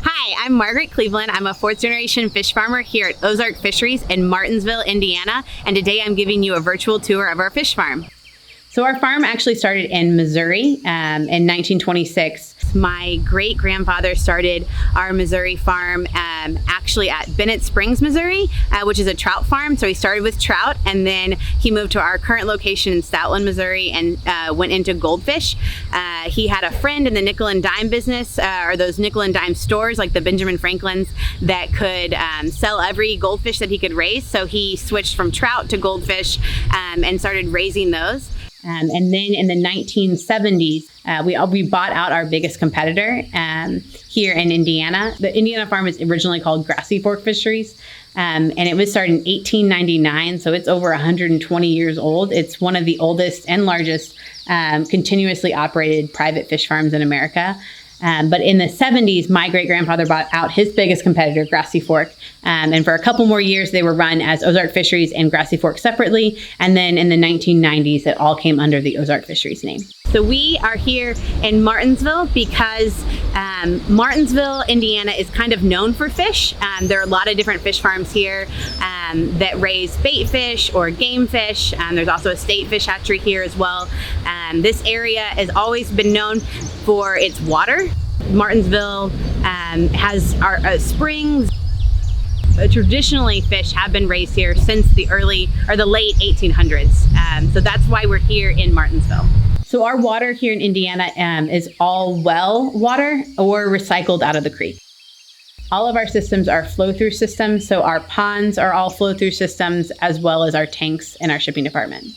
Hi, I'm Margaret Cleveland. I'm a fourth generation fish farmer here at Ozark Fisheries in Martinsville, Indiana, and today I'm giving you a virtual tour of our fish farm. So our farm actually started in Missouri in 1926. My great-grandfather started our Missouri farm actually at Bennett Springs, Missouri, which is a trout farm. So he started with trout, and then he moved to our current location in Stoutland, Missouri, and went into goldfish. He had a friend in the nickel and dime business, or those nickel and dime stores like the Benjamin Franklin's, that could sell every goldfish that he could raise. So he switched from trout to goldfish and started raising those. And then in the 1970s, we bought out our biggest competitor here in Indiana. The Indiana farm was originally called Grassy Fork Fisheries, and it was started in 1899, so it's over 120 years old. It's one of the oldest and largest continuously operated private fish farms in America. But in the 70s, my great-grandfather bought out his biggest competitor, Grassy Fork. And for a couple more years, they were run as Ozark Fisheries and Grassy Fork separately. And then in the 1990s, it all came under the Ozark Fisheries name. So we are here in Martinsville because Martinsville, Indiana is kind of known for fish. There are a lot of different fish farms here that raise bait fish or game fish. There's also a state fish hatchery here as well. This area has always been known for its water. Martinsville has our springs. Traditionally, fish have been raised here since the late 1800s. So that's why we're here in Martinsville. So our water here in Indiana is all well water or recycled out of the creek. All of our systems are flow-through systems, so our ponds are all flow-through systems, as well as our tanks in our shipping department.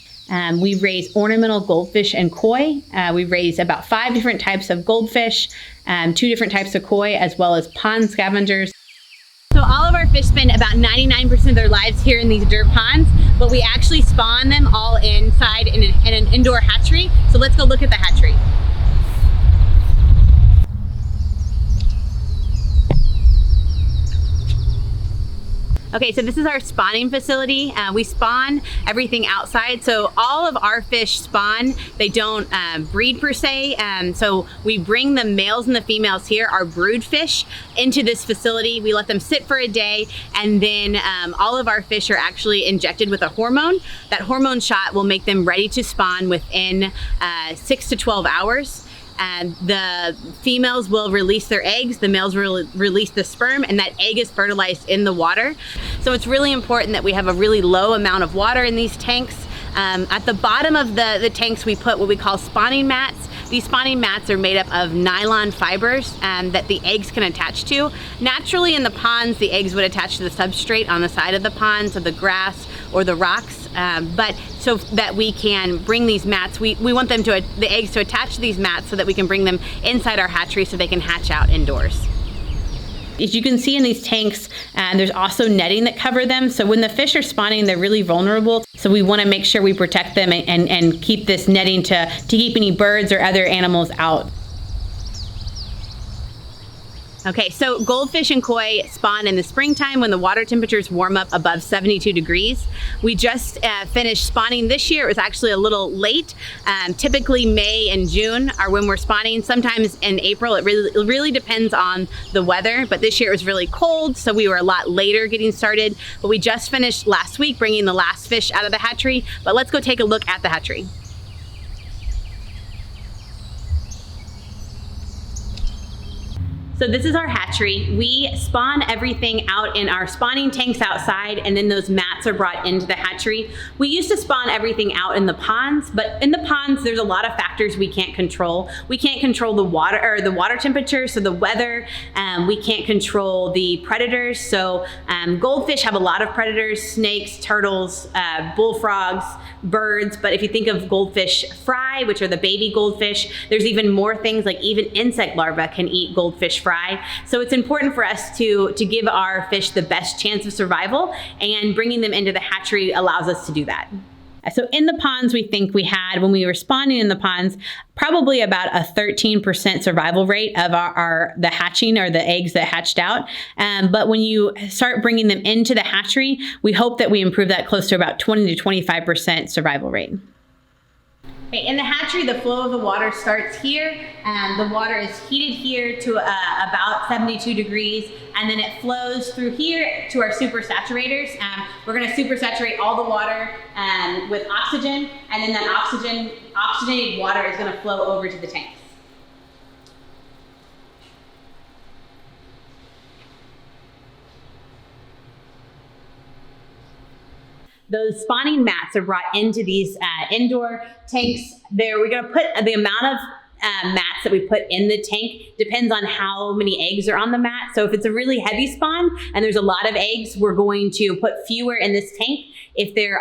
We raise ornamental goldfish and koi. We raise about 5 different types of goldfish, 2 different types of koi, as well as pond scavengers. So all of our fish spend about 99% of their lives here in these dirt ponds, but we actually spawn them all inside in an indoor hatchery. So let's go look at the hatchery. Okay, so this is our spawning facility. We spawn everything outside. So all of our fish spawn. They don't breed per se. So we bring the males and the females here, our brood fish, into this facility. We let them sit for a day, and then all of our fish are actually injected with a hormone. That hormone shot will make them ready to spawn within 6 to 12 hours. And the females will release their eggs, the males will release the sperm, and that egg is fertilized in the water. So it's really important that we have a really low amount of water in these tanks. At the bottom of the tanks, we put what we call spawning mats. These spawning mats are made up of nylon fibers that the eggs can attach to. Naturally in the ponds, the eggs would attach to the substrate on the side of the pond, so the grass or the rocks. But so that we can bring these mats, we want the eggs to attach to these mats so that we can bring them inside our hatchery so they can hatch out indoors. As you can see in these tanks, there's also netting that cover them. So when the fish are spawning, they're really vulnerable. So we want to make sure we protect them and keep this netting to keep any birds or other animals out. Okay, so goldfish and koi spawn in the springtime when the water temperatures warm up above 72 degrees. We just finished spawning this year. It was actually a little late. Typically May and June are when we're spawning. Sometimes in April. It really depends on the weather, but this year it was really cold, so we were a lot later getting started. But we just finished last week bringing the last fish out of the hatchery. But let's go take a look at the hatchery. So this is our hatchery. We spawn everything out in our spawning tanks outside, and then those mats are brought into the hatchery. We used to spawn everything out in the ponds, but in the ponds, there's a lot of factors we can't control. We can't control the water temperature, so the weather. We can't control the predators. So goldfish have a lot of predators: snakes, turtles, bullfrogs, birds. But if you think of goldfish fry, which are the baby goldfish, there's even more things, like even insect larvae can eat goldfish fry. So it's important for us to give our fish the best chance of survival, and bringing them into the hatchery allows us to do that. So in the ponds, we think we had, when we were spawning in the ponds, probably about a 13% survival rate of the hatching, or the eggs that hatched out. But when you start bringing them into the hatchery, we hope that we improve that close to about 20 to 25% survival rate. Okay, in the hatchery, the flow of the water starts here, and the water is heated here to about 72 degrees, and then it flows through here to our super saturators. We're going to super saturate all the water with oxygen, and then that oxygenated water is going to flow over to the tanks. Those spawning mats are brought into these indoor tanks. We're going to put the amount of mats that we put in the tank depends on how many eggs are on the mat. So if it's a really heavy spawn and there's a lot of eggs, we're going to put fewer in this tank. If they're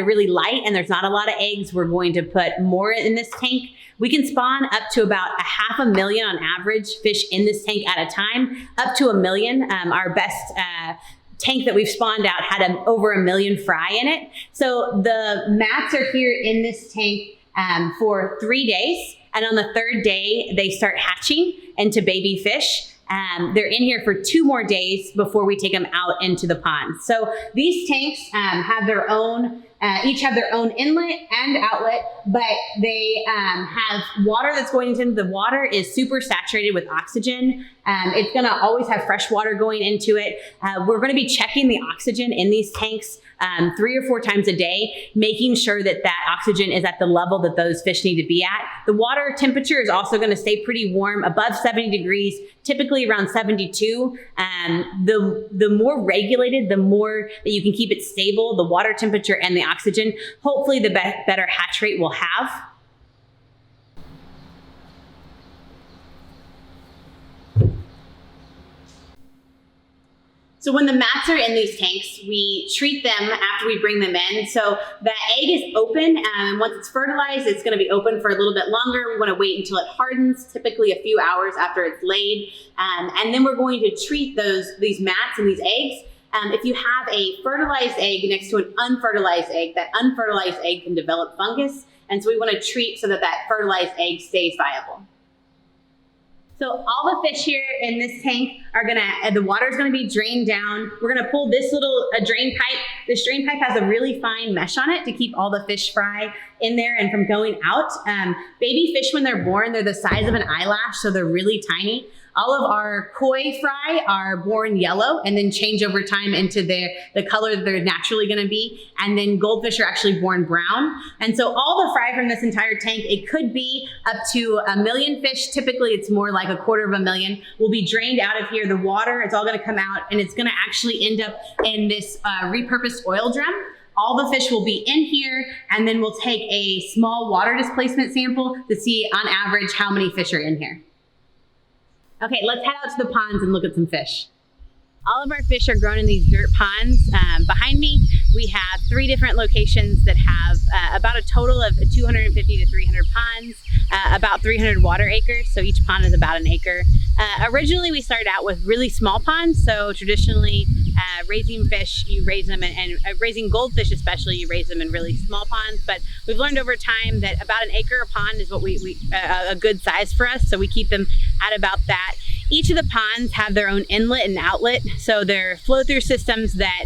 really light and there's not a lot of eggs, we're going to put more in this tank. We can spawn up to about 500,000 on average fish in this tank at a time, up to 1 million. Our best tank that we've spawned out had over 1 million fry in it. So the mats are here in this tank for 3 days. And on the 3rd day, they start hatching into baby fish. They're in here for 2 more days before we take them out into the pond. So these tanks have their own, each have their own inlet and outlet, but they have water that's going into the water is super saturated with oxygen. It's going to always have fresh water going into it. We're going to be checking the oxygen in these tanks 3 or 4 times a day, making sure that that oxygen is at the level that those fish need to be at. The water temperature is also going to stay pretty warm, above 70 degrees, typically around 72. The more regulated, the more that you can keep it stable, the water temperature and the oxygen, hopefully the better hatch rate we'll have. So when the mats are in these tanks, we treat them after we bring them in. So the egg is open, and once it's fertilized, it's going to be open for a little bit longer. We want to wait until it hardens, typically a few hours after it's laid. And then we're going to treat these mats and these eggs. If you have a fertilized egg next to an unfertilized egg, that unfertilized egg can develop fungus. And so we want to treat so that that fertilized egg stays viable. So all the fish here in this tank are the water is gonna be drained down. We're gonna pull this little drain pipe. This drain pipe has a really fine mesh on it to keep all the fish fry in there and from going out. Baby fish, when they're born, they're the size of an eyelash, so they're really tiny. All of our koi fry are born yellow and then change over time into the color that they're naturally gonna be. And then goldfish are actually born brown. And so all the fry from this entire tank, it could be up to 1 million fish. Typically it's more like 250,000, will be drained out of here. The water, it's all gonna come out and it's gonna actually end up in this repurposed oil drum. All the fish will be in here, and then we'll take a small water displacement sample to see on average how many fish are in here. Okay, let's head out to the ponds and look at some fish. All of our fish are grown in these dirt ponds. Behind me, we have 3 different locations that have about a total of 250 to 300 ponds, about 300 water acres. So each pond is about an acre. Originally, we started out with really small ponds. So traditionally, raising fish, you raise them, and raising goldfish especially, you raise them in really small ponds. But we've learned over time that about an acre a pond is what a good size for us. So we keep them at about that. Each of the ponds have their own inlet and outlet. So they're flow-through systems that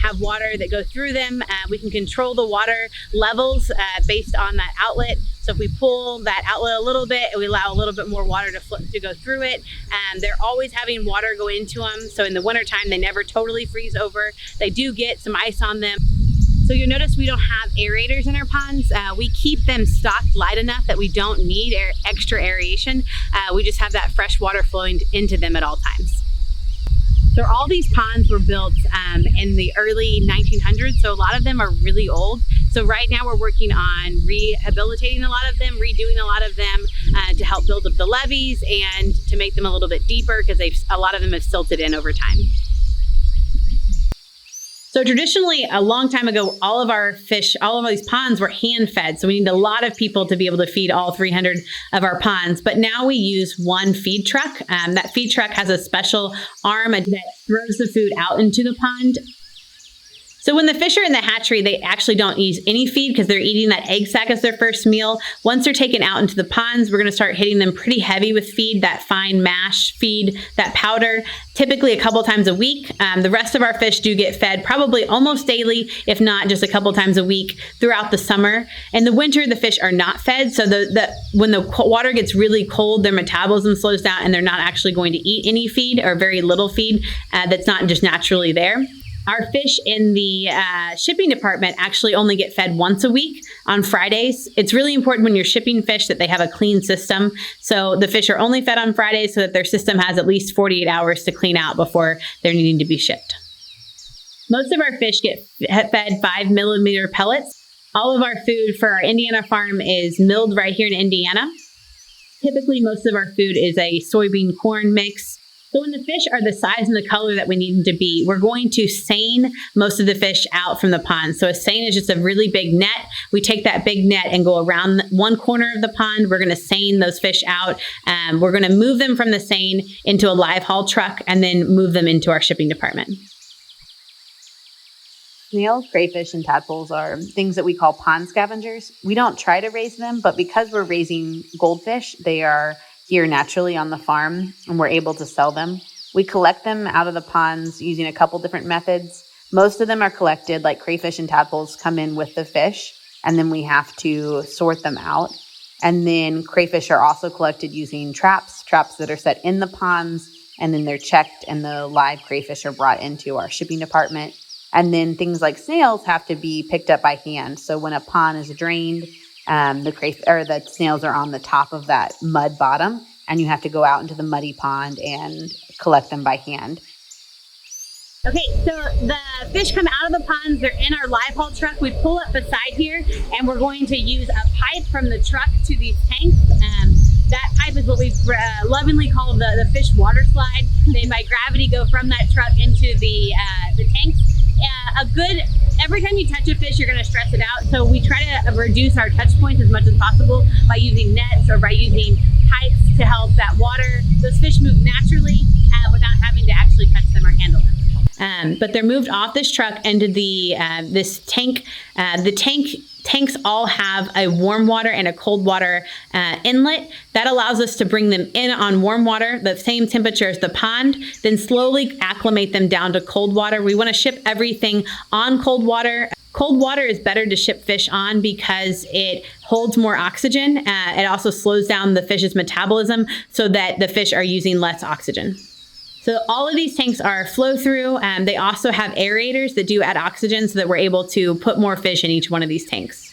have water that go through them. We can control the water levels based on that outlet. So if we pull that outlet a little bit, we allow a little bit more water to go through it. They're always having water go into them. So in the wintertime, they never totally freeze over. They do get some ice on them. So you'll notice we don't have aerators in our ponds. We keep them stocked light enough that we don't need extra aeration. We just have that fresh water flowing into them at all times. So all these ponds were built in the early 1900s, so a lot of them are really old. So right now we're working on rehabilitating a lot of them, redoing a lot of them to help build up the levees and to make them a little bit deeper because a lot of them have silted in over time. So traditionally, a long time ago, all of these ponds were hand fed. So we need a lot of people to be able to feed all 300 of our ponds. But now we use one feed truck. That feed truck has a special arm that throws the food out into the pond. So when the fish are in the hatchery, they actually don't use any feed because they're eating that egg sac as their first meal. Once they're taken out into the ponds, we're going to start hitting them pretty heavy with feed, that fine mash feed, that powder, typically a couple times a week. The rest of our fish do get fed probably almost daily, if not just a couple times a week throughout the summer. In the winter, the fish are not fed. So when the water gets really cold, their metabolism slows down and they're not actually going to eat any feed or very little feed that's not just naturally there. Our fish in the shipping department actually only get fed once a week on Fridays. It's really important when you're shipping fish that they have a clean system. So the fish are only fed on Fridays so that their system has at least 48 hours to clean out before they're needing to be shipped. Most of our fish get fed 5-millimeter pellets. All of our food for our Indiana farm is milled right here in Indiana. Typically, most of our food is a soybean corn mix. So when the fish are the size and the color that we need them to be, we're going to seine most of the fish out from the pond. So a seine is just a really big net. We take that big net and go around one corner of the pond. We're going to seine those fish out. We're going to move them from the seine into a live haul truck and then move them into our shipping department. Snails, crayfish, and tadpoles are things that we call pond scavengers. We don't try to raise them, but because we're raising goldfish, they are here naturally on the farm and we're able to sell them. We collect them out of the ponds using a couple different methods. Most of them are collected, like crayfish and tadpoles come in with the fish, and then we have to sort them out. And then crayfish are also collected using traps that are set in the ponds, and then they're checked and the live crayfish are brought into our shipping department. And then things like snails have to be picked up by hand. So when a pond is drained, the snails are on the top of that mud bottom, and you have to go out into the muddy pond and collect them by hand. Okay, so the fish come out of the ponds, they're in our live haul truck. We pull up beside here, and we're going to use a pipe from the truck to these tanks. That pipe is what we lovingly call the fish water slide. They, by gravity, go from that truck into the tanks. Every time you touch a fish, you're going to stress it out. So we try to reduce our touch points as much as possible by using nets or by using pipes to help those fish move naturally without having to actually touch them or handle them. But they're moved off this truck into this tank. The tanks all have a warm water and a cold water inlet. That allows us to bring them in on warm water, the same temperature as the pond, then slowly acclimate them down to cold water. We want to ship everything on cold water. Cold water is better to ship fish on because it holds more oxygen. It also slows down the fish's metabolism so that the fish are using less oxygen. So all of these tanks are flow through. They also have aerators that do add oxygen so that we're able to put more fish in each one of these tanks.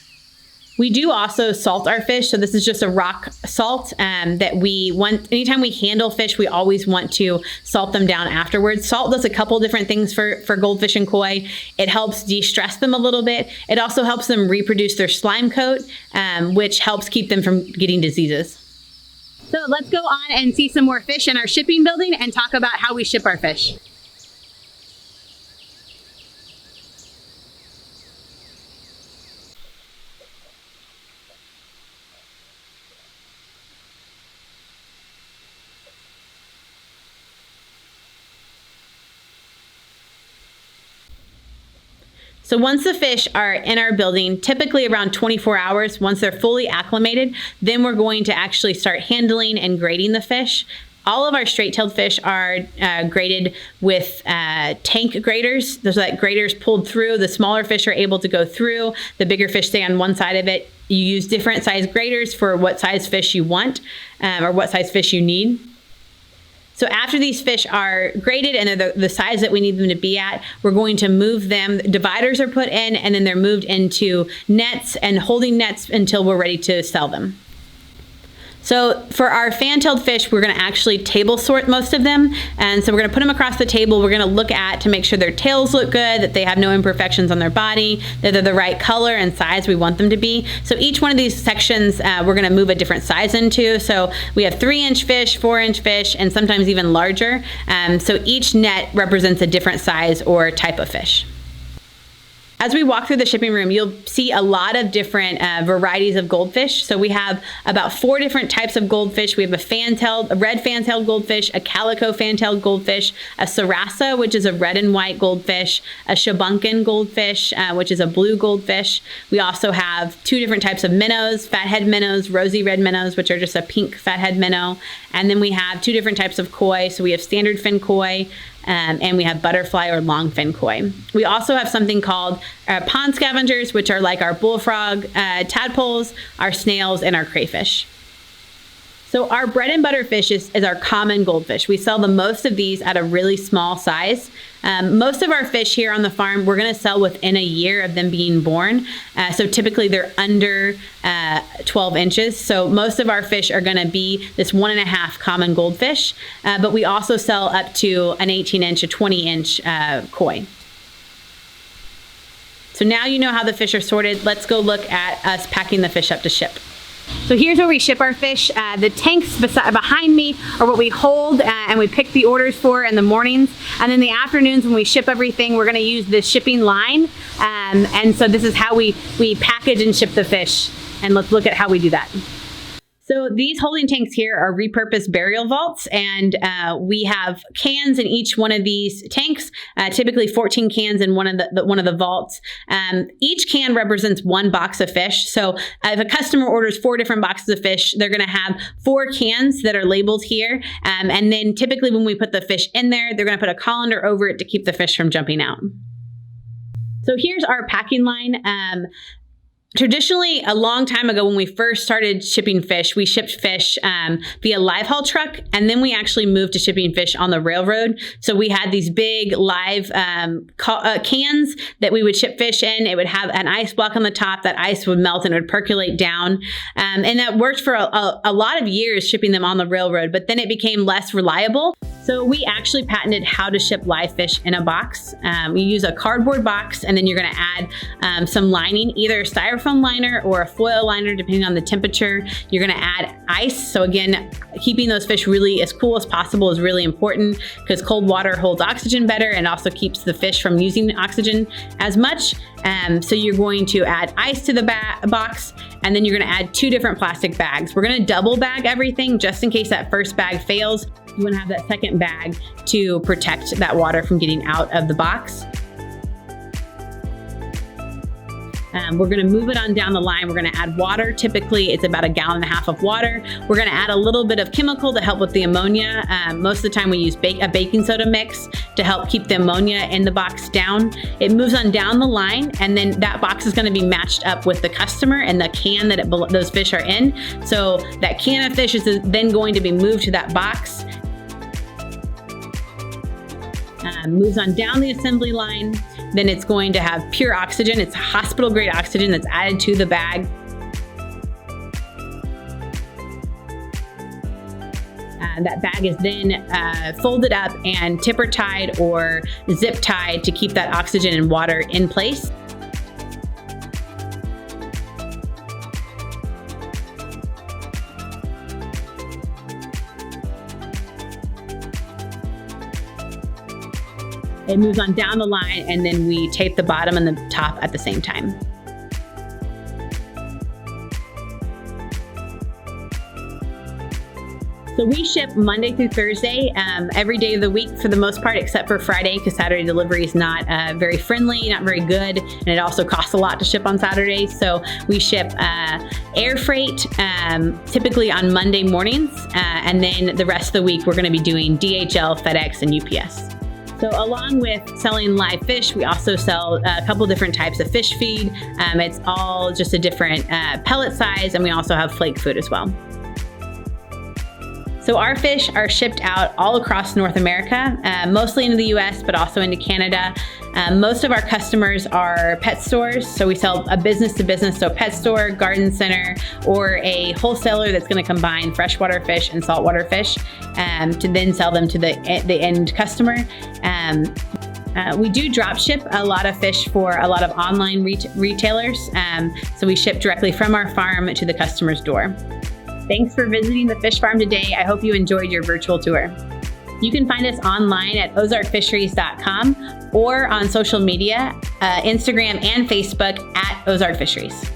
We do also salt our fish. So this is just a rock salt that we want. Anytime we handle fish, we always want to salt them down afterwards. Salt does a couple different things for goldfish and koi. It helps de-stress them a little bit. It also helps them reproduce their slime coat, which helps keep them from getting diseases. So let's go on and see some more fish in our shipping building and talk about how we ship our fish. So once the fish are in our building, typically around 24 hours, once they're fully acclimated, then we're going to actually start handling and grading the fish. All of our straight-tailed fish are graded with tank graders. So that grader's pulled through. The smaller fish are able to go through. The bigger fish stay on one side of it. You use different size graders for what size fish you want or what size fish you need. So after these fish are graded and they're the size that we need them to be at, we're going to move them. Dividers are put in, and then they're moved into nets and holding nets until we're ready to sell them. So for our fan-tailed fish, we're going to actually table sort most of them. And so we're going to put them across the table. We're going to look at to make sure their tails look good, that they have no imperfections on their body, that they're the right color and size we want them to be. So each one of these sections, we're going to move a different size into. So we have 3-inch fish, 4-inch fish, and sometimes even larger. So each net represents a different size or type of fish. As we walk through the shipping room, you'll see a lot of different varieties of goldfish. So we have about 4 different types of goldfish. We have a red fan-tailed goldfish, a calico fan-tailed goldfish, a sarasa, which is a red and white goldfish, a shabunkin goldfish, which is a blue goldfish. We also have 2 different types of minnows, fathead minnows, rosy red minnows, which are just a pink fathead minnow. And then we have 2 different types of koi. So we have standard fin koi, and we have butterfly or long fin koi. We also have something called pond scavengers, which are like our bullfrog tadpoles, our snails, and our crayfish. So our bread and butter fish is our common goldfish. We sell the most of these at a really small size. Most of our fish here on the farm, we're going to sell within a year of them being born. So typically they're under 12 inches. So most of our fish are going to be this 1.5 common goldfish. But we also sell up to an 18-inch, a 20-inch koi. So now you know how the fish are sorted. Let's go look at us packing the fish up to ship. So here's where we ship our fish. The tanks behind me are what we hold and we pick the orders for in the mornings. And in the afternoons when we ship everything, we're gonna use the shipping line. And so this is how we package and ship the fish. And let's look at how we do that. So these holding tanks here are repurposed burial vaults, and we have cans in each one of these tanks. Typically 14 cans in one of the vaults. Each can represents 1 box of fish. So if a customer orders 4 different boxes of fish, they're going to have 4 cans that are labeled here. And then typically when we put the fish in there, they're going to put a colander over it to keep the fish from jumping out. So here's our packing line. Traditionally, a long time ago when we first started shipping fish, we shipped fish via live haul truck, and then we actually moved to shipping fish on the railroad. So we had these big live cans that we would ship fish in. It would have an ice block on the top. That ice would melt and it would percolate down. And that worked for a lot of years shipping them on the railroad, but then it became less reliable. So we actually patented how to ship live fish in a box. We use a cardboard box, and then you're gonna add some lining, either a styrofoam liner or a foil liner, depending on the temperature. You're gonna add ice. So again, keeping those fish really as cool as possible is really important because cold water holds oxygen better and also keeps the fish from using oxygen as much. So you're going to add ice to the box, and then you're gonna add 2 different plastic bags. We're gonna double bag everything just in case that first bag fails. You want to have that second bag to protect that water from getting out of the box. We're going to move it on down the line. We're going to add water. Typically, it's about 1.5 gallons of water. We're going to add a little bit of chemical to help with the ammonia. Most of the time, we use a baking soda mix to help keep the ammonia in the box down. It moves on down the line, and then that box is going to be matched up with the customer and the can that those fish are in. So that can of fish is then going to be moved to that box. Moves on down the assembly line. Then it's going to have pure oxygen. It's hospital grade oxygen that's added to the bag. That bag is then folded up and tipper tied or zip tied to keep that oxygen and water in place. It moves on down the line, and then we tape the bottom and the top at the same time. So we ship Monday through Thursday, every day of the week for the most part, except for Friday, because Saturday delivery is not very friendly, not very good, and it also costs a lot to ship on Saturday. So we ship air freight, typically on Monday mornings, and then the rest of the week we're going to be doing DHL, FedEx, and UPS. So along with selling live fish, we also sell a couple different types of fish feed. It's all just a different pellet size, and we also have flake food as well. So our fish are shipped out all across North America, mostly into the US, but also into Canada. Most of our customers are pet stores. So we sell a business to business, so pet store, garden center, or a wholesaler that's gonna combine freshwater fish and saltwater fish to then sell them to the end customer. We do drop ship a lot of fish for a lot of online retailers. So we ship directly from our farm to the customer's door. Thanks for visiting the fish farm today. I hope you enjoyed your virtual tour. You can find us online at ozarkfisheries.com or on social media, Instagram and Facebook at Ozark Fisheries.